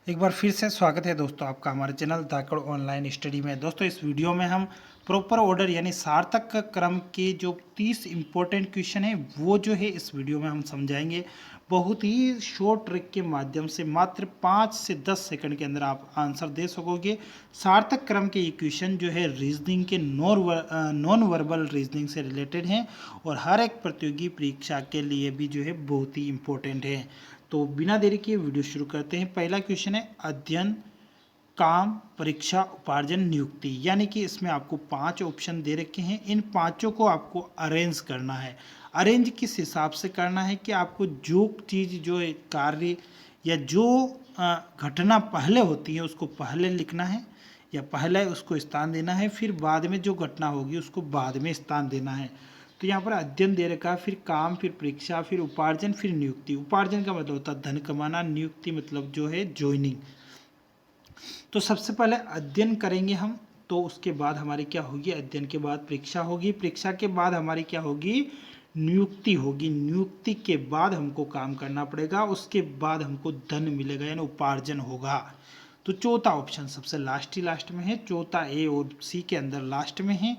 एक बार फिर से स्वागत है दोस्तों आपका हमारे चैनल धाकड़ ऑनलाइन स्टडी में। दोस्तों इस वीडियो में हम प्रॉपर ऑर्डर यानी सार्थक क्रम के जो 30 इम्पोर्टेंट क्वेश्चन है वो जो है इस वीडियो में हम समझाएंगे। बहुत ही शॉर्ट ट्रिक के माध्यम से मात्र 5 से 10 सेकंड के अंदर आप आंसर दे सकोगे। सार्थक क्रम के ये क्वेश्चन जो है रीजनिंग के नॉन वर्बल रीजनिंग से रिलेटेड हैं और हर एक प्रतियोगी परीक्षा के लिए भी जो है बहुत ही इम्पोर्टेंट है। तो बिना देरी किए वीडियो शुरू करते हैं। पहला क्वेश्चन है अध्ययन, काम, परीक्षा, उपार्जन, नियुक्ति। यानी कि इसमें आपको 5 ऑप्शन दे रखे हैं। इन पांचों को आपको अरेंज करना है। अरेंज किस हिसाब से करना है कि आपको जो चीज़ जो कार्य या जो घटना पहले होती है उसको पहले लिखना है या पहले उसको स्थान देना है, फिर बाद में जो घटना होगी उसको बाद में स्थान देना है। तो यहाँ पर अध्ययन दे रखा है, फिर काम, फिर परीक्षा, फिर उपार्जन, फिर नियुक्ति। उपार्जन का मतलब होता है धन कमाना, नियुक्ति मतलब जो है ज्वाइनिंग। तो सबसे पहले अध्ययन करेंगे हम, तो उसके बाद हमारी क्या होगी, अध्ययन के बाद परीक्षा होगी, परीक्षा के बाद हमारी क्या होगी, नियुक्ति होगी, नियुक्ति के बाद हमको काम करना पड़ेगा, उसके बाद हमको धन मिलेगा यानी उपार्जन होगा। तो चौथा ऑप्शन सबसे लास्ट में है, चौथा ए और सी के अंदर लास्ट में है।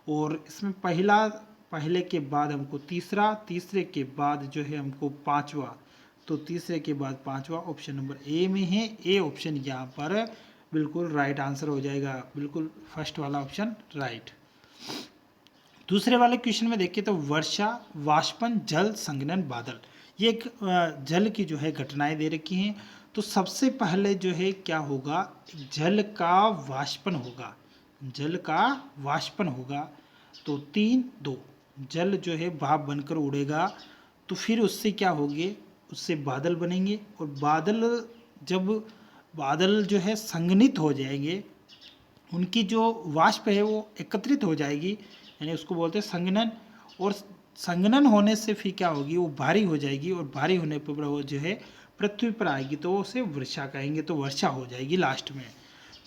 और इसमें पहले के बाद हमको तीसरा, तीसरे के बाद जो है हमको पांचवा, तो तीसरे के बाद पांचवा ऑप्शन नंबर ए में है। ए ऑप्शन यहाँ पर बिल्कुल राइट आंसर हो जाएगा, बिल्कुल फर्स्ट वाला ऑप्शन राइट। दूसरे वाले क्वेश्चन में देखिए तो वर्षा, वाष्पन, जल, संघनन, बादल, ये एक जल की जो है घटनाएं दे रखी हैं। तो सबसे पहले जो है क्या होगा, जल का वाष्पन होगा, जल का वाष्पन होगा। तो 3-2 जल जो है भाप बनकर उड़ेगा, तो फिर उससे क्या होगी, उससे बादल बनेंगे। और जब बादल जो है संघनित हो जाएंगे, उनकी जो वाष्प है वो एकत्रित हो जाएगी, यानी उसको बोलते हैं संघनन। और संघनन होने से फिर क्या होगी, वो भारी हो जाएगी और भारी होने पर वो जो है पृथ्वी पर आएगी, तो उसे वर्षा कहेंगे, तो वर्षा हो जाएगी लास्ट में।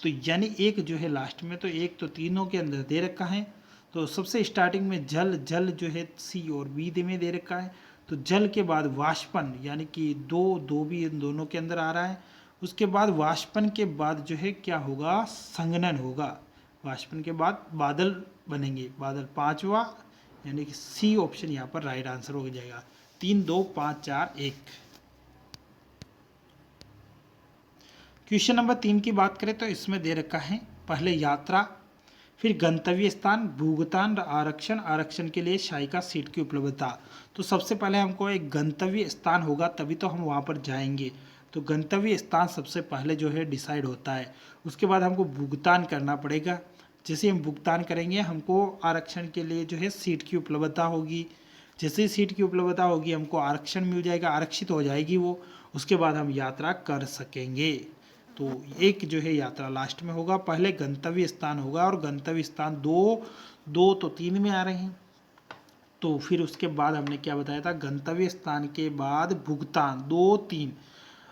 तो यानी एक जो है लास्ट में, तो एक तो तीनों के अंदर दे रखा है। तो सबसे स्टार्टिंग में जल, जल जो है सी और बी में दे रखा है। तो जल के बाद वाष्पन, यानी कि दो भी इन दोनों के अंदर आ रहा है। उसके बाद वाष्पन के बाद जो है क्या होगा, संघनन होगा। वाष्पन के बाद बादल बनेंगे, बादल पांचवा, यानी कि सी ऑप्शन यहाँ पर राइट आंसर हो जाएगा। 3-2-5-4-1। क्वेश्चन नंबर 3 की बात करें तो इसमें दे रखा है पहले यात्रा, फिर गंतव्य स्थान, भुगतान, आरक्षण, आरक्षण के लिए सहायिका सीट की उपलब्धता। तो सबसे पहले हमको एक गंतव्य स्थान होगा तभी तो हम वहाँ पर जाएंगे। तो गंतव्य स्थान सबसे पहले जो है डिसाइड होता है। उसके बाद हमको भुगतान करना पड़ेगा। जैसे हम भुगतान करेंगे हमको आरक्षण के लिए जो है सीट की उपलब्धता होगी। जैसे ही सीट की उपलब्धता होगी हमको आरक्षण मिल जाएगा, आरक्षित हो जाएगी वो। उसके बाद हम यात्रा कर सकेंगे। तो एक जो है यात्रा लास्ट में होगा, पहले गंतव्य स्थान होगा और गंतव्य स्थान दो तो 3 में आ रहे हैं। तो फिर उसके बाद हमने क्या बताया था, गंतव्य स्थान के बाद भुगतान,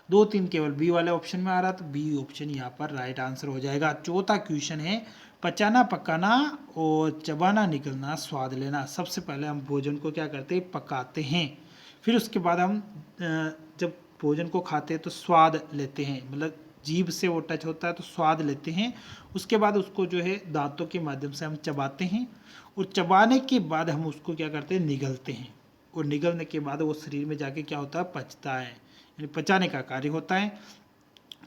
2-3 केवल बी वाले ऑप्शन में आ रहा, तो बी ऑप्शन यहाँ पर राइट आंसर हो जाएगा। चौथा क्वेश्चन है पचाना, पकाना और चबाना, निकलना, स्वाद लेना। सबसे पहले हम भोजन को क्या करते हैं, पकाते हैं। फिर उसके बाद हम जब भोजन को खाते हैं तो स्वाद लेते हैं, मतलब जीभ से वो टच होता है तो स्वाद लेते हैं। उसके बाद उसको जो है दांतों के माध्यम से हम चबाते हैं और चबाने के बाद हम उसको क्या करते हैं, निगलते हैं। और निगलने के बाद वो शरीर में जाके क्या होता है, पचता है, यानी पचाने का कार्य होता है।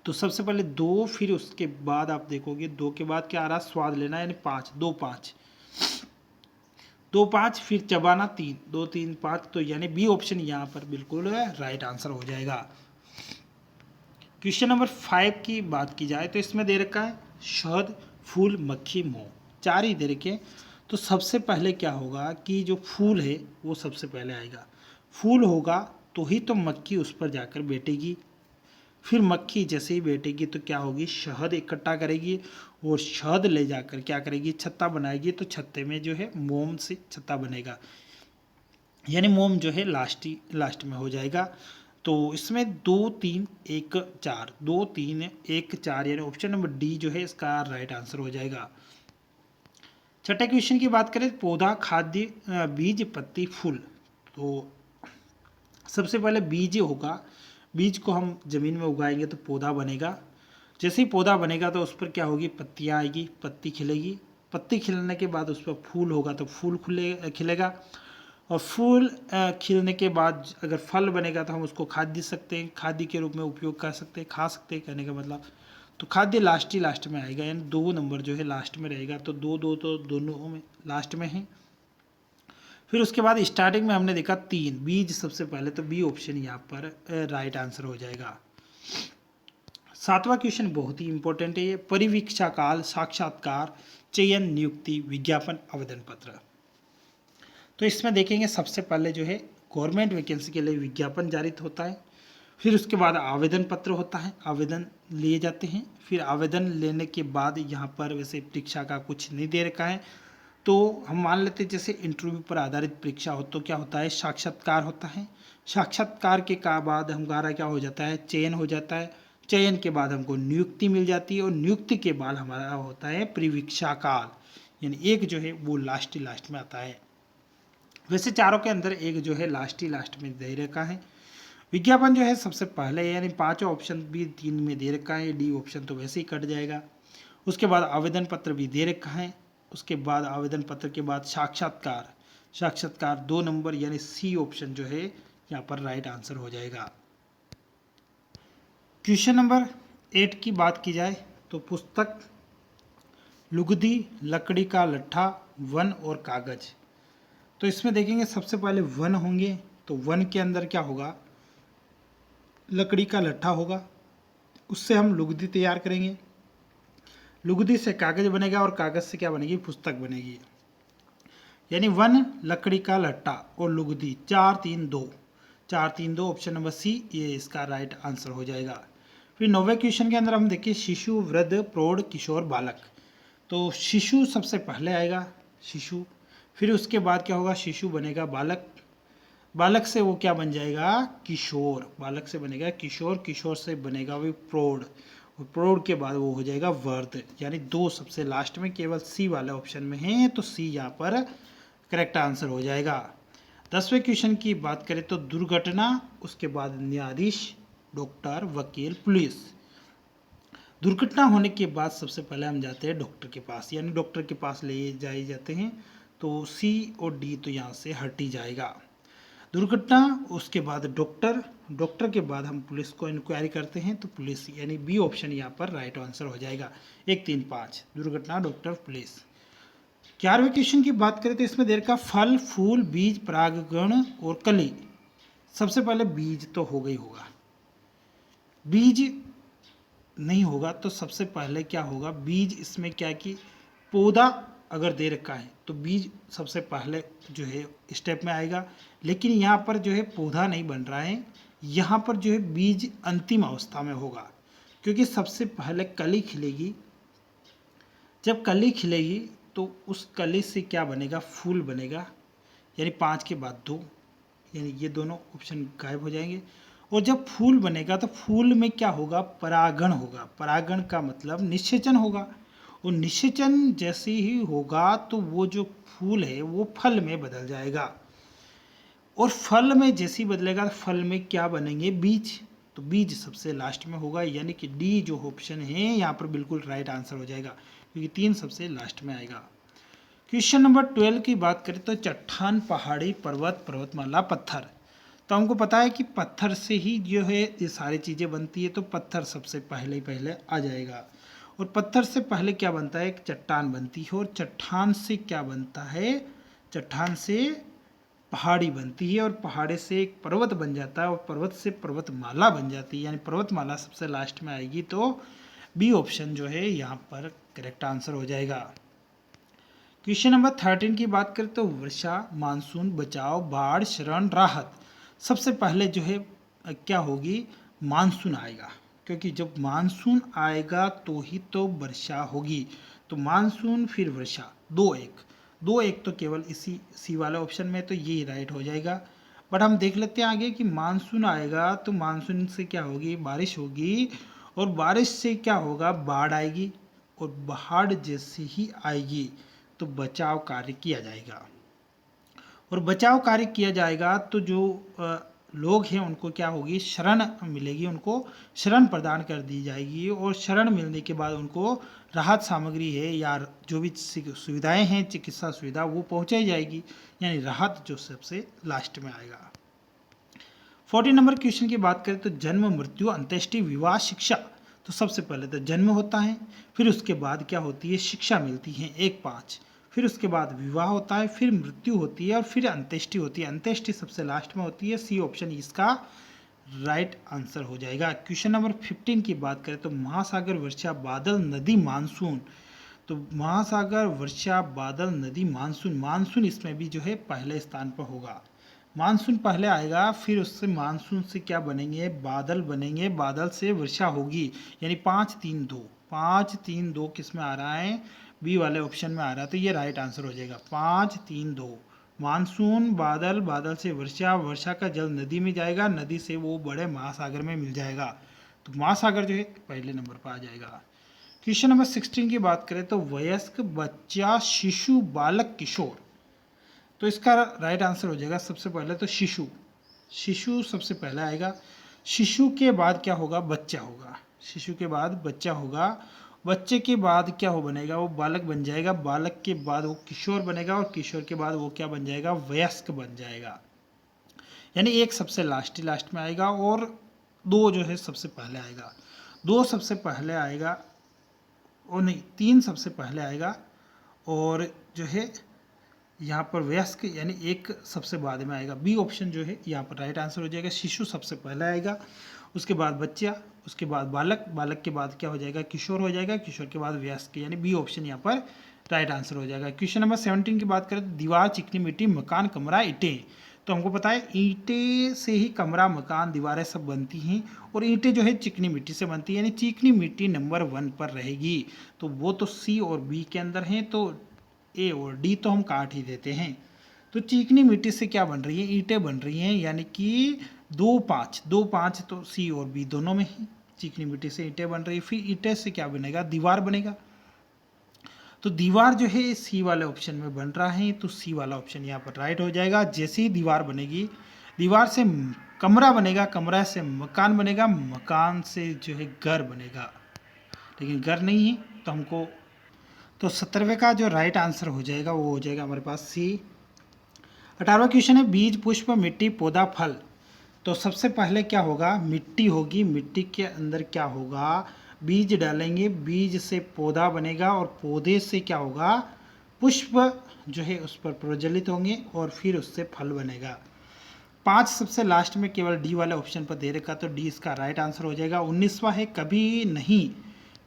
तो सबसे पहले 2, फिर उसके बाद आप देखोगे 2 के बाद क्या आ रहा, स्वाद लेना, यानी 5, 2-5, फिर चबाना 3, 2-3-5, तो यानी बी ऑप्शन यहाँ पर बिल्कुल राइट आंसर हो जाएगा। क्वेश्चन नंबर 5 की बात की जाए तो इसमें दे रखा है शहद, फूल, मक्खी, मोम, 4 ही दे रखे। तो सबसे पहले क्या होगा कि जो फूल है वो सबसे पहले आएगा। फूल होगा तो ही तो मक्खी उस पर जाकर बैठेगी। फिर मक्खी जैसे ही बैठेगी तो क्या होगी, शहद इकट्ठा करेगी और शहद ले जाकर क्या करेगी, छत्ता बनाएगी। तो छत्ते में जो है मोम से छत्ता बनेगा, यानी मोम जो है लास्ट में हो जाएगा। तो इसमें 2-3-1-4, 2-3-1-4, यानी ऑप्शन नंबर डी जो है इसका राइट आंसर हो जाएगा। छठे क्वेश्चन की बात करें, पौधा, खाद्य, बीज, पत्ती, फूल। तो सबसे पहले बीज होगा, बीज को हम जमीन में उगाएंगे तो पौधा बनेगा। जैसे ही पौधा बनेगा तो उस पर क्या होगी, पत्तियाँ आएगी, पत्ती खिलेगी, पत्ती खिलने के बाद उस पर फूल होगा तो फूल खिलेगा, और फूल खिलने के बाद अगर फल बनेगा तो हम उसको खाद्य दे सकते हैं, खाद्य के रूप में उपयोग कर सकते हैं, खा सकते हैं कहने का मतलब। तो खाद्य लास्ट में आएगा, यानी 2 नंबर जो है लास्ट में रहेगा, तो 2 तो दोनों में लास्ट में है। फिर उसके बाद स्टार्टिंग में हमने देखा 3 बीज सबसे पहले, तो बी ऑप्शन यहाँ पर राइट आंसर हो जाएगा। 7वां क्वेश्चन बहुत ही इंपॉर्टेंट है ये, परिवीक्षा काल, साक्षात्कार, चयन, नियुक्ति, विज्ञापन, आवेदन पत्र। तो इसमें देखेंगे सबसे पहले जो है गवर्नमेंट वैकेंसी के लिए विज्ञापन जारी होता है, फिर उसके बाद आवेदन पत्र होता है, आवेदन लिए जाते हैं, फिर आवेदन लेने के बाद यहाँ पर वैसे परीक्षा का कुछ नहीं दे रखा है, तो हम मान लेते हैं जैसे इंटरव्यू पर आधारित परीक्षा हो तो क्या होता है, साक्षात्कार होता है, साक्षात्कार के बाद हमारा क्या हो जाता है, चयन हो जाता है, चयन के बाद हमको नियुक्ति मिल जाती है, और नियुक्ति के बाद हमारा होता है परिवीक्षा काल, यानी एक जो है वो लास्ट में आता है। वैसे चारों के अंदर एक जो है लास्ट में दे रखा है। विज्ञापन जो है सबसे पहले, यानी 5 ऑप्शन भी 3 में दे रखा है, डी ऑप्शन तो वैसे ही कट जाएगा। उसके बाद आवेदन पत्र भी दे रखा है, उसके बाद आवेदन पत्र के बाद साक्षात्कार 2 नंबर, यानी सी ऑप्शन जो है यहाँ पर राइट आंसर हो जाएगा। क्वेश्चन नंबर 8 की बात की जाए तो पुस्तक, लुगदी, लकड़ी का लट्ठा, वन और कागज। तो इसमें देखेंगे सबसे पहले वन होंगे, तो वन के अंदर क्या होगा, लकड़ी का लट्ठा होगा, उससे हम लुगदी तैयार करेंगे, लुगदी से कागज बनेगा, और कागज से क्या बनेगी, पुस्तक बनेगी। यानी वन, लकड़ी का लट्ठा और लुगदी, 4 3 2 ऑप्शन नंबर सी ये इसका राइट आंसर हो जाएगा। फिर 9वें क्वेश्चन के अंदर हम देखिए शिशु, वृद्ध, प्रौढ़, किशोर, बालक। तो शिशु सबसे पहले आएगा, शिशु, फिर उसके बाद क्या होगा, शिशु बनेगा बालक, बालक से वो क्या बन जाएगा, किशोर, बालक से बनेगा किशोर, किशोर से बनेगा वो प्रौढ़, और प्रौढ़ के बाद वो हो जाएगा वृद्ध, यानी 2 सबसे लास्ट में केवल सी वाले ऑप्शन में है, तो सी यहाँ पर करेक्ट आंसर हो जाएगा। 10वें क्वेश्चन की बात करें तो दुर्घटना, उसके बाद न्यायाधीश, डॉक्टर, वकील, पुलिस। दुर्घटना होने के बाद सबसे पहले हम जाते हैं डॉक्टर के पास, यानी डॉक्टर के पास ले जाए जाते हैं, तो सी और डी तो यहाँ से हट ही जाएगा। दुर्घटना, उसके बाद डॉक्टर, डॉक्टर के बाद हम पुलिस को इंक्वायरी करते हैं, तो पुलिस, यानी बी ऑप्शन यहाँ पर राइट आंसर हो जाएगा। 1 3 5 दुर्घटना, डॉक्टर, पुलिस। 11वें क्वेश्चन की बात करें तो इसमें देर का फल, फूल, बीज, परागण और कली। सबसे पहले बीज तो हो गई होगा, बीज नहीं होगा तो सबसे पहले क्या होगा, बीज इसमें क्या कि पौधा अगर दे रखा है तो बीज सबसे पहले जो है स्टेप में आएगा, लेकिन यहाँ पर जो है पौधा नहीं बन रहा है, यहाँ पर जो है बीज अंतिम अवस्था में होगा, क्योंकि सबसे पहले कली खिलेगी, जब कली खिलेगी तो उस कली से क्या बनेगा, फूल बनेगा, यानी 5 के बाद 2, यानी ये दोनों ऑप्शन गायब हो जाएंगे। और जब फूल बनेगा तो फूल में क्या होगा, परागण होगा, परागण का मतलब निषेचन होगा, और निषेचन जैसे ही होगा तो वो जो फूल है वो फल में बदल जाएगा, और फल में जैसे ही बदलेगा तो फल में क्या बनेंगे, बीज, तो बीज सबसे लास्ट में होगा, यानी कि डी जो ऑप्शन है यहाँ पर बिल्कुल राइट आंसर हो जाएगा, क्योंकि 3 सबसे लास्ट में आएगा। क्वेश्चन नंबर 12 की बात करें तो चट्टान, पहाड़ी, पर्वत, पर्वतमाला, पत्थर। तो हमको पता है कि पत्थर से ही जो है ये सारी चीज़ें बनती है, तो पत्थर सबसे पहले आ जाएगा, और पत्थर से पहले क्या बनता है, एक चट्टान बनती है, और चट्टान से क्या बनता है, चट्टान से पहाड़ी बनती है, और पहाड़ी से एक पर्वत बन जाता है, और पर्वत से पर्वतमाला बन जाती है, यानी पर्वतमाला सबसे लास्ट में आएगी, तो बी ऑप्शन जो है यहाँ पर करेक्ट आंसर हो जाएगा। क्वेश्चन नंबर 13 की बात करें तो वर्षा, मानसून, बचाव, बाढ़, शरण, राहत। सबसे पहले जो है क्या होगी, मानसून आएगा, क्योंकि जब मानसून आएगा तो ही तो वर्षा होगी, तो मानसून फिर वर्षा, 2 1 तो केवल इसी सी वाले ऑप्शन में, तो ये राइट हो जाएगा। बट हम देख लेते हैं आगे कि मानसून आएगा तो मानसून से क्या होगी, बारिश होगी, और बारिश से क्या होगा, बाढ़ आएगी, और बाढ़ जैसे ही आएगी तो बचाव कार्य किया जाएगा, और बचाव कार्य किया जाएगा तो जो लोग हैं उनको क्या होगी, शरण मिलेगी, उनको शरण प्रदान कर दी जाएगी और शरण मिलने के बाद उनको राहत सामग्री है या जो भी सुविधाएं हैं, चिकित्सा सुविधा, वो पहुंचाई जाएगी, यानी राहत जो सबसे लास्ट में आएगा। 40 नंबर क्वेश्चन की बात करें तो जन्म, मृत्यु, अंत्येष्टि, विवाह, शिक्षा। तो सबसे पहले तो जन्म होता है, फिर उसके बाद क्या होती है, शिक्षा मिलती है 1-5, फिर उसके बाद विवाह होता है, फिर मृत्यु होती है और फिर अंत्येष्टि होती है। अंत्येष्टि सबसे लास्ट में होती है। सी ऑप्शन इसका राइट आंसर हो जाएगा। क्वेश्चन नंबर 15 की बात करें तो महासागर, वर्षा, बादल, नदी, मानसून। तो महासागर, वर्षा, बादल, नदी, मानसून। मानसून इसमें भी जो है पहले स्थान पर होगा। मानसून पहले आएगा, फिर उससे मानसून से क्या बनेंगे, बादल बनेंगे, बादल से वर्षा होगी, यानी 5-3-2। 5-3-2 किस में आ रहा है, बी वाले ऑप्शन में आ रहा है, तो ये राइट आंसर हो जाएगा 5-3-2। मानसून, बादल, बादल से वर्षा, वर्षा का जल नदी में जाएगा, नदी से वो बड़े महासागर में मिल जाएगा, तो महासागर जो है पहले नंबर पर आ जाएगा। क्वेश्चन नंबर 16 की बात करें तो वयस्क, बच्चा, शिशु, बालक, किशोर। तो इसका राइट आंसर हो जाएगा सबसे पहले तो शिशु। शिशु सबसे पहले आएगा। शिशु के बाद क्या होगा, बच्चा होगा। शिशु के बाद बच्चा होगा। बच्चे के बाद क्या हो बनेगा, वो बालक बन जाएगा। बालक के बाद वो किशोर बनेगा और किशोर के बाद वो क्या बन जाएगा, वयस्क बन जाएगा। यानी एक सबसे लास्ट में आएगा और दो जो है सबसे पहले आएगा। दो सबसे पहले आएगा, और नहीं, तीन सबसे पहले आएगा और जो है यहाँ पर वयस्क यानी एक सबसे बाद में आएगा। बी ऑप्शन जो है यहाँ पर राइट आंसर हो जाएगा। शिशु सबसे पहले आएगा, उसके बाद बच्चा, उसके बाद बालक, बालक के बाद क्या हो जाएगा, किशोर हो जाएगा, किशोर के बाद वयस्क, यानी बी ऑप्शन यहाँ पर राइट आंसर हो जाएगा। क्वेश्चन नंबर 17 की बात करें तो दीवार, चिकनी मिट्टी, मकान, कमरा, ईंटें। तो हमको पता है ईंटें से ही कमरा, मकान, दीवारें सब बनती हैं और ईंटें जो है चिकनी मिट्टी से बनती है, यानी चिकनी मिट्टी नंबर 1 पर रहेगी। तो वो तो सी और बी के अंदर हैं, तो ए और डी तो हम काट ही देते हैं। तो चिकनी मिट्टी से क्या बन रही है, ईंटें बन रही हैं, यानी कि 2-5 तो सी और बी दोनों में ही चिकनी मिट्टी से ईंटें बन रही है। फिर ईंटें से क्या बनेगा, दीवार बनेगा। तो दीवार जो है सी वाले ऑप्शन में बन रहा है, तो सी वाला ऑप्शन यहाँ पर राइट हो जाएगा। जैसे ही दीवार बनेगी, दीवार से कमरा बनेगा, कमरा से मकान बनेगा, मकान से जो है घर बनेगा, लेकिन घर नहीं है तो हमको, तो 17वें का जो राइट आंसर हो जाएगा वो हो जाएगा हमारे पास सी। 18वां क्वेश्चन है बीज, पुष्प, मिट्टी, पौधा, फल। तो सबसे पहले क्या होगा, मिट्टी होगी। मिट्टी के अंदर क्या होगा, बीज डालेंगे, बीज से पौधा बनेगा और पौधे से क्या होगा, पुष्प जो है उस पर प्रज्वलित होंगे और फिर उससे फल बनेगा। 5 सबसे लास्ट में केवल डी वाले ऑप्शन पर दे रखा, तो डी इसका राइट आंसर हो जाएगा। 19वां है कभी नहीं,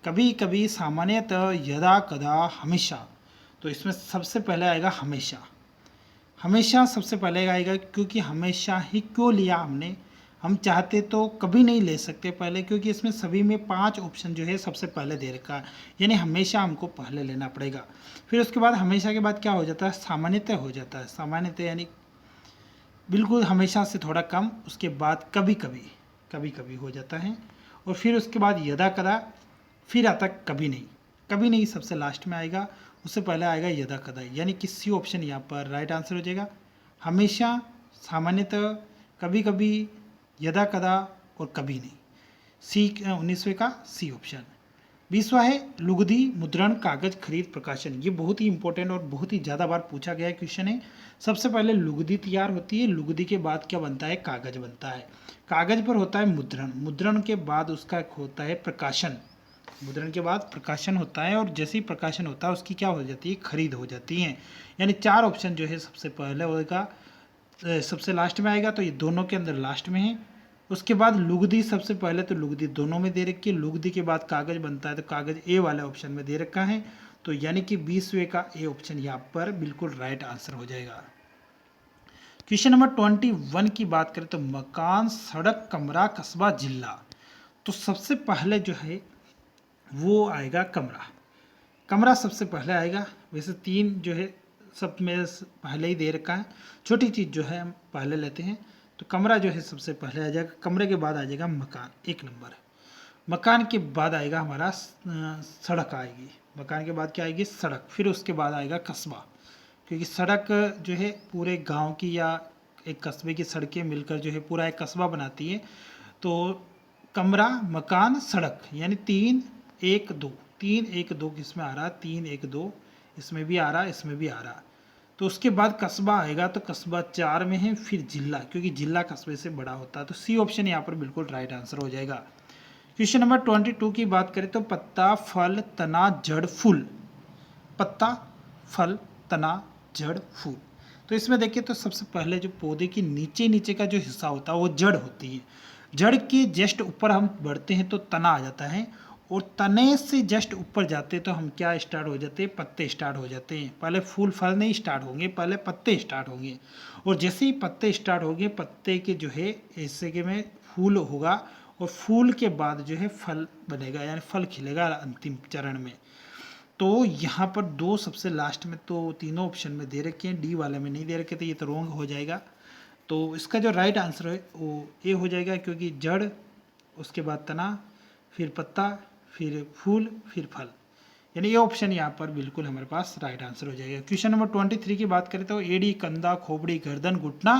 कभी कभी, सामान्यतः, यदा कदा, हमेशा। तो इसमें सबसे पहले आएगा हमेशा। हमेशा सबसे पहले आएगा, क्योंकि हमेशा ही क्यों लिया हमने, हम चाहते तो कभी नहीं ले सकते पहले, क्योंकि इसमें सभी में 5 ऑप्शन जो है सबसे पहले दे रखा है, यानी हमेशा हमको पहले लेना पड़ेगा। फिर उसके बाद हमेशा के बाद क्या हो जाता है, सामान्यतः हो जाता है। सामान्यतः यानी बिल्कुल हमेशा से थोड़ा कम, उसके बाद कभी कभी, कभी कभी हो जाता है, और फिर उसके बाद यदा कदा, फिर आता कभी नहीं। कभी नहीं सबसे लास्ट में आएगा, उससे पहले आएगा यदा कदा, यानी कि सी ऑप्शन यहाँ पर राइट आंसर हो जाएगा। हमेशा, सामान्यतः, कभी कभी, यदा कदा और कभी नहीं। सी 19वें का सी ऑप्शन। 20वां है लुगदी, मुद्रण, कागज, खरीद, प्रकाशन। ये बहुत ही इंपॉर्टेंट और बहुत ही ज़्यादा बार पूछा गया क्वेश्चन है। सबसे पहले लुगदी तैयार होती है, लुगदी के बाद क्या बनता है, कागज बनता है। कागज पर होता है मुद्रण, मुद्रण के बाद उसका एक होता है प्रकाशन, मुद्रण के बाद प्रकाशन होता है, और जैसे ही प्रकाशन होता है उसकी क्या हो जाती है, खरीद हो जाती है। यानी 4 ऑप्शन जो है सबसे पहले होगा, सबसे लास्ट में आएगा, तो ये दोनों के अंदर लास्ट में है। उसके बाद लुगदी सबसे पहले, तो लुगदी दोनों में दे रखी है। लुगदी के बाद कागज बनता है, तो कागज ए वाले ऑप्शन में दे रखा है, तो यानी कि 20वें का ए ऑप्शन यहाँ पर बिल्कुल राइट आंसर हो जाएगा। क्वेश्चन नंबर 21 की बात करें तो मकान, सड़क, कमरा, कस्बा, जिला। तो सबसे पहले जो है वो आएगा कमरा। कमरा सबसे पहले आएगा। वैसे 3 जो है सब में पहले ही दे रखा है, छोटी चीज़ जो है हम पहले लेते हैं, तो कमरा जो है सबसे पहले आ जाएगा। कमरे के बाद आ जाएगा मकान 1 नंबर। मकान के बाद आएगा हमारा सड़क आएगी। मकान के बाद क्या आएगी, सड़क। फिर उसके बाद आएगा कस्बा, क्योंकि सड़क जो है पूरे गांव की या एक कस्बे की सड़कें मिलकर जो है पूरा एक कस्बा बनाती है। तो कमरा, मकान, सड़क, यानी 3-1-2, 3-1-2 किसमें आ रहा है, 3-1-2 इसमें भी आ रहा है, इसमें भी आ रहा है। तो उसके बाद कस्बा आएगा, तो कस्बा 4 में है, फिर जिला, क्योंकि जिला कस्बे से बड़ा होता है। तो सी ऑप्शन यहाँ पर बिल्कुल राइट आंसर हो जाएगा। क्वेश्चन नंबर 22 की बात करें तो पत्ता, फल, तना, जड़, फूल। पत्ता, फल, तना, जड़, फूल। तो इसमें देखिए तो सबसे पहले जो पौधे की नीचे नीचे का जो हिस्सा होता है वो जड़ होती है। जड़ के जस्ट ऊपर हम बढ़ते हैं तो तना आ जाता है, और तने से जस्ट ऊपर जाते तो हम क्या स्टार्ट हो जाते हैं, पत्ते स्टार्ट हो जाते हैं। पहले फूल फल नहीं स्टार्ट होंगे, पहले पत्ते स्टार्ट होंगे, और जैसे ही पत्ते स्टार्ट होंगे, पत्ते के जो है ऐसे के में फूल होगा, और फूल के बाद जो है फल बनेगा, यानी फल खिलेगा अंतिम चरण में। तो यहाँ पर दो सबसे लास्ट में तो तीनों ऑप्शन में दे रखे हैं, डी वाले में नहीं दे रखे, तो ये तो रॉन्ग हो जाएगा। तो इसका जो राइट आंसर है वो ए हो जाएगा, क्योंकि जड़, उसके बाद तना, फिर पत्ता, फिर फूल, फिर फल, यानी ये ऑप्शन यहाँ पर बिल्कुल हमारे पास राइट आंसर हो जाएगा। क्वेश्चन नंबर 23 की बात करें तो एड़ी, कंधा, खोपड़ी, गर्दन, घुटना,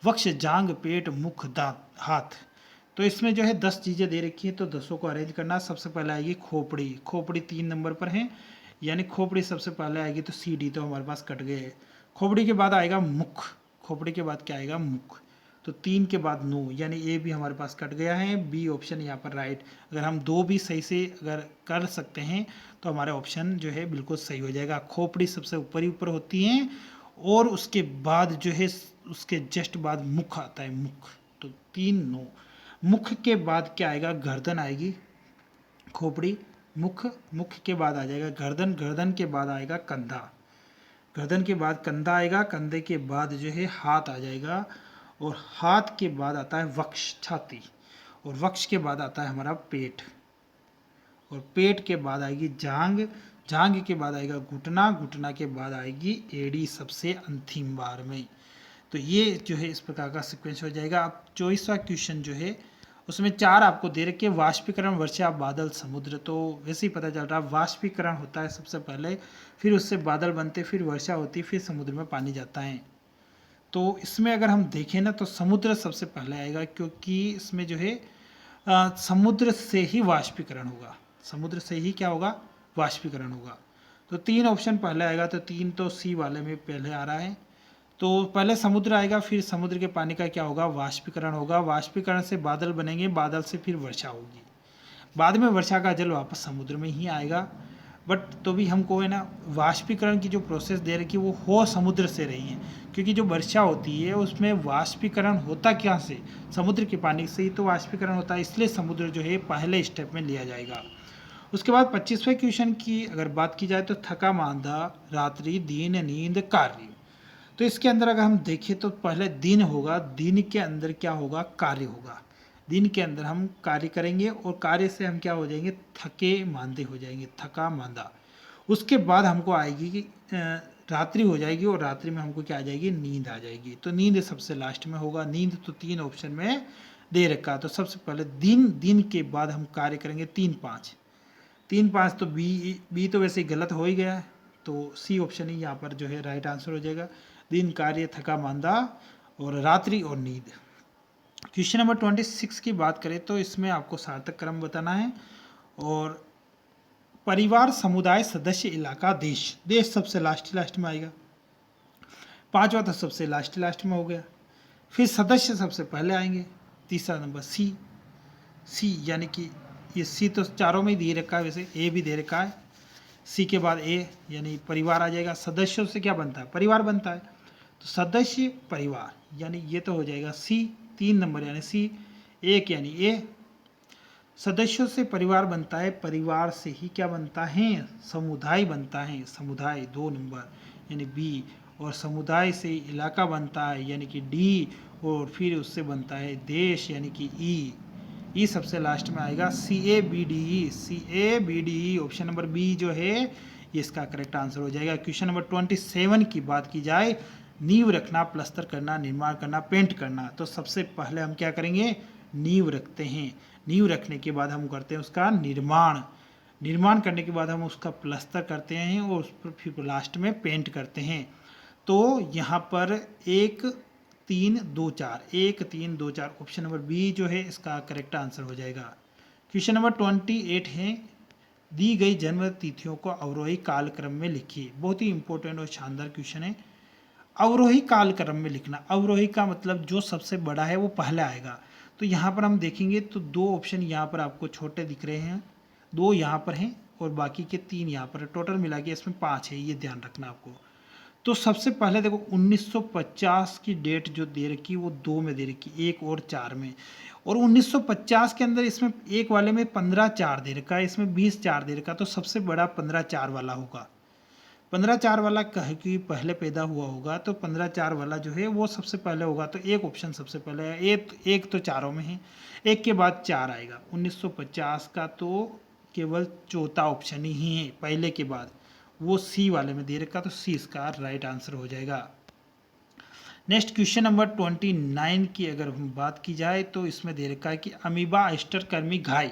वक्ष, जांग, पेट, मुख, दांत, हाथ। तो इसमें जो है 10 चीज़ें दे रखी हैं, तो 10 को अरेंज करना। सबसे पहले आएगी खोपड़ी, खोपड़ी 3 नंबर पर है, यानी खोपड़ी सबसे पहले आएगी, तो सी डी तो हमारे पास कट गए। खोपड़ी के बाद आएगा मुख, खोपड़ी के बाद क्या आएगा, मुख, तो 3 के बाद 9, यानी ए भी हमारे पास कट गया है, बी ऑप्शन यहाँ पर राइट। अगर हम 2 भी सही से अगर कर सकते हैं तो हमारा ऑप्शन जो है बिल्कुल सही हो जाएगा। खोपड़ी सबसे ऊपर ही ऊपर होती हैं, और उसके बाद जो है उसके जस्ट बाद मुख आता है, मुख, तो 3-9। मुख के बाद क्या आएगा, गर्दन आएगी, खोपड़ी, मुख, मुख के बाद आ जाएगा गर्दन, गर्दन के बाद आएगा कंधा, गर्दन के बाद कंधा आएगा, कंधे के बाद जो है हाथ आ जाएगा, और हाथ के बाद आता है वक्ष, छाती, और वक्ष के बाद आता है हमारा पेट, और पेट के बाद आएगी जांग, जांग के बाद आएगा घुटना, घुटना के बाद आएगी एड़ी सबसे अंतिम बार में। तो ये जो है इस प्रकार का सीक्वेंस हो जाएगा। अब 24वां क्वेश्चन जो है उसमें 4 आपको दे रखे, वाष्पीकरण, वर्षा, बादल, समुद्र। तो वैसे ही पता चल रहा है वाष्पीकरण होता है सबसे पहले, फिर उससे बादल बनते, फिर वर्षा होती, फिर समुद्र में पानी जाता है। तो इसमें अगर हम देखें ना तो समुद्र सबसे पहले आएगा, क्योंकि इसमें जो है समुद्र से ही वाष्पीकरण होगा, समुद्र से ही क्या होगा, वाष्पीकरण होगा। तो 3 ऑप्शन पहले आएगा, तो 3 तो सी वाले में पहले आ रहा है। तो पहले समुद्र आएगा, फिर समुद्र के पानी का क्या होगा, वाष्पीकरण होगा, वाष्पीकरण से बादल बनेंगे, बादल से फिर वर्षा होगी, बाद में वर्षा का जल वापस समुद्र में ही आएगा। बट तो भी हमको है ना वाष्पीकरण की जो प्रोसेस दे रखी है वो हो समुद्र से रही है, क्योंकि जो वर्षा होती है उसमें वाष्पीकरण होता क्या से, समुद्र के पानी से ही तो वाष्पीकरण होता है, इसलिए समुद्र जो है पहले स्टेप में लिया जाएगा। उसके बाद 25वें क्वेश्चन की अगर बात की जाए तो थका मांदा, रात्रि, दिन, नींद, कार्य। तो इसके अंदर अगर हम देखें तो पहले दिन होगा, दिन के अंदर क्या होगा, कार्य होगा, दिन के अंदर हम कार्य करेंगे, और कार्य से हम क्या हो जाएंगे, थके मांदे हो जाएंगे, थका मांदा। उसके बाद हमको आएगी कि रात्रि हो जाएगी, और रात्रि में हमको क्या आ जाएगी, नींद आ जाएगी। तो नींद सबसे लास्ट में होगा, नींद तो 3 ऑप्शन में दे रखा। तो सबसे पहले दिन, दिन के बाद हम कार्य करेंगे 3-5, 3-5 तो बी तो वैसे गलत हो ही गया है, तो सी ऑप्शन ही यहाँ पर जो है राइट आंसर हो जाएगा, दिन, कार्य, थका मांदा, और रात्रि और नींद। क्वेश्चन नंबर 26 की बात करें तो इसमें आपको सार्थक क्रम बताना है, और परिवार, समुदाय, सदस्य, इलाका, देश, देश सबसे लास्ट में आएगा, 5वां तो सबसे लास्ट में हो गया, फिर सदस्य सबसे पहले आएंगे, तीसरा नंबर सी, सी यानी कि ये सी तो चारों में ही दे रखा है, वैसे ए भी दे रखा है, सी के बाद ए यानी परिवार आ जाएगा, सदस्यों से क्या बनता है, परिवार बनता है, तो सदस्य परिवार, यानी ये तो हो जाएगा सी, 3 नंबर यानी सी, एक यानी ए, सदस्यों से परिवार बनता है, परिवार से ही क्या बनता है, समुदाय बनता है, समुदाय 2 नंबर यानी बी, और समुदाय से इलाका बनता है यानी कि डी, और फिर उससे बनता है देश यानी कि ई, ई सबसे लास्ट में आएगा, CABDE, CABDE option number B जो है ये इसका करेक्ट आंसर हो जाएगा। क्वेश्चन नंबर 27 की बात की जाए, नींव रखना, प्लस्तर करना, निर्माण करना, पेंट करना। तो सबसे पहले हम क्या करेंगे, नींव रखते हैं, नींव रखने के बाद हम करते हैं उसका निर्माण, निर्माण करने के बाद हम उसका प्लस्तर करते हैं, और उस पर फिर लास्ट में पेंट करते हैं। तो यहाँ पर एक 3 2 4, 1 3 2 4, ऑप्शन नंबर बी जो है इसका करेक्ट आंसर हो जाएगा। क्वेश्चन नंबर 28 है, दी गई जन्म तिथियों को अवरोही कालक्रम में लिखिए। बहुत ही इंपॉर्टेंट और शानदार क्वेश्चन है। अवरोही कालक्रम में लिखना, अवरोही का मतलब जो सबसे बड़ा है वो पहले आएगा। तो यहाँ पर हम देखेंगे तो 2 ऑप्शन यहाँ पर आपको छोटे दिख रहे हैं, 2 यहाँ पर हैं और बाकी के 3 यहाँ पर है। टोटल मिला के इसमें 5 है, ये ध्यान रखना आपको। तो सबसे पहले देखो 1950 की डेट जो दे रखी वो 2 में दे रखी, 1 और 4 में। और 1950 के अंदर इसमें एक वाले में 15/4 दे रखा है, इसमें 20/4 दे रखा, तो सबसे बड़ा 15/4 वाला होगा। 15/4 वाला कह कि पहले पैदा हुआ होगा, तो 15/4 वाला जो है वो सबसे पहले होगा। तो एक ऑप्शन सबसे पहले है, एक तो चारों में है, एक के बाद 4 आएगा। 1950 का तो केवल चौथा ऑप्शन ही है पहले के बाद, वो सी वाले में दे रखा, तो सी इसका राइट आंसर हो जाएगा। नेक्स्ट क्वेश्चन नंबर 29 की अगर हम बात की जाए तो इसमें दे रखा है कि अमीबा अष्टरकर्मी घाय।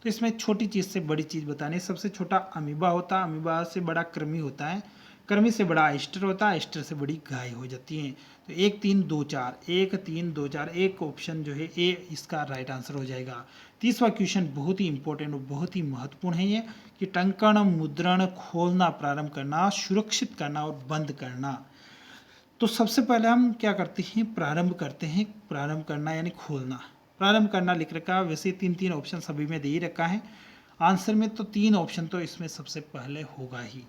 तो इसमें छोटी चीज़ से बड़ी चीज़ बतानी है। सबसे छोटा अमीबा होता है, अमीबा से बड़ा कृमि होता है, कृमि से बड़ा एस्टर होता है, एस्टर से बड़ी घाय हो जाती है। तो 1 3 2 4, 1 3 2 4, एक ऑप्शन जो है ए इसका राइट आंसर हो जाएगा। 30वां क्वेश्चन बहुत ही इंपॉर्टेंट और बहुत ही महत्वपूर्ण है ये, कि टंकण मुद्रण खोलना प्रारंभ करना, सुरक्षित करना और बंद करना। तो सबसे पहले हम क्या करते हैं, प्रारंभ करते हैं। प्रारंभ करना यानी खोलना, प्रारंभ करना लिख रखा है। वैसे 3 ऑप्शन सभी में दे ही रखा है आंसर में, तो 3 ऑप्शन तो इसमें सबसे पहले होगा ही।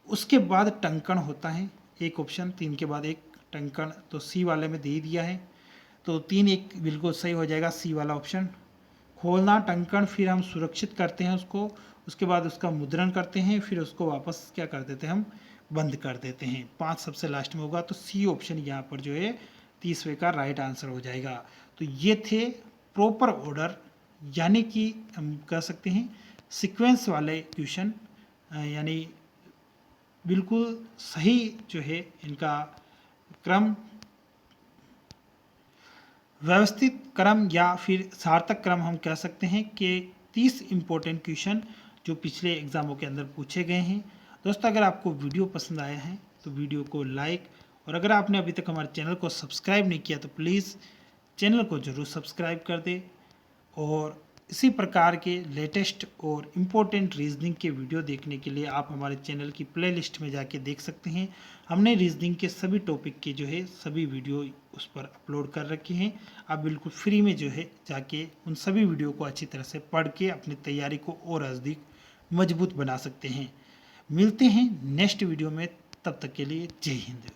उसके बाद टंकण होता है, एक ऑप्शन, 3 के बाद एक टंकण, तो सी वाले में दे ही दिया है, तो 3 एक बिल्कुल सही हो जाएगा, सी वाला ऑप्शन। खोलना, टंकण, फिर हम सुरक्षित करते हैं उसको, उसके बाद उसका मुद्रण करते हैं, फिर उसको वापस क्या कर देते हैं, हम बंद कर देते हैं। 5 सबसे लास्ट में होगा, तो सी ऑप्शन यहाँ पर जो है 30वें का राइट आंसर हो जाएगा। तो ये थे प्रॉपर ऑर्डर, यानी कि हम कह सकते हैं सीक्वेंस वाले क्वेश्चन, यानी बिल्कुल सही जो है इनका क्रम, व्यवस्थित क्रम या फिर सार्थक क्रम हम कह सकते हैं कि 30 इम्पोर्टेंट क्वेश्चन जो पिछले एग्जामों के अंदर पूछे गए हैं। दोस्तों अगर आपको वीडियो पसंद आया है तो वीडियो को लाइक, और अगर आपने अभी तक हमारे चैनल को सब्सक्राइब नहीं किया तो प्लीज़ चैनल को ज़रूर सब्सक्राइब कर दें। और इसी प्रकार के लेटेस्ट और इम्पोर्टेंट रीजनिंग के वीडियो देखने के लिए आप हमारे चैनल की प्लेलिस्ट में जाके देख सकते हैं। हमने रीजनिंग के सभी टॉपिक के जो है सभी वीडियो उस पर अपलोड कर रखे हैं। आप बिल्कुल फ्री में जो है जाके उन सभी वीडियो को अच्छी तरह से पढ़ के अपनी तैयारी को और अधिक मजबूत बना सकते हैं। मिलते हैं नेक्स्ट वीडियो में, तब तक के लिए जय हिंद।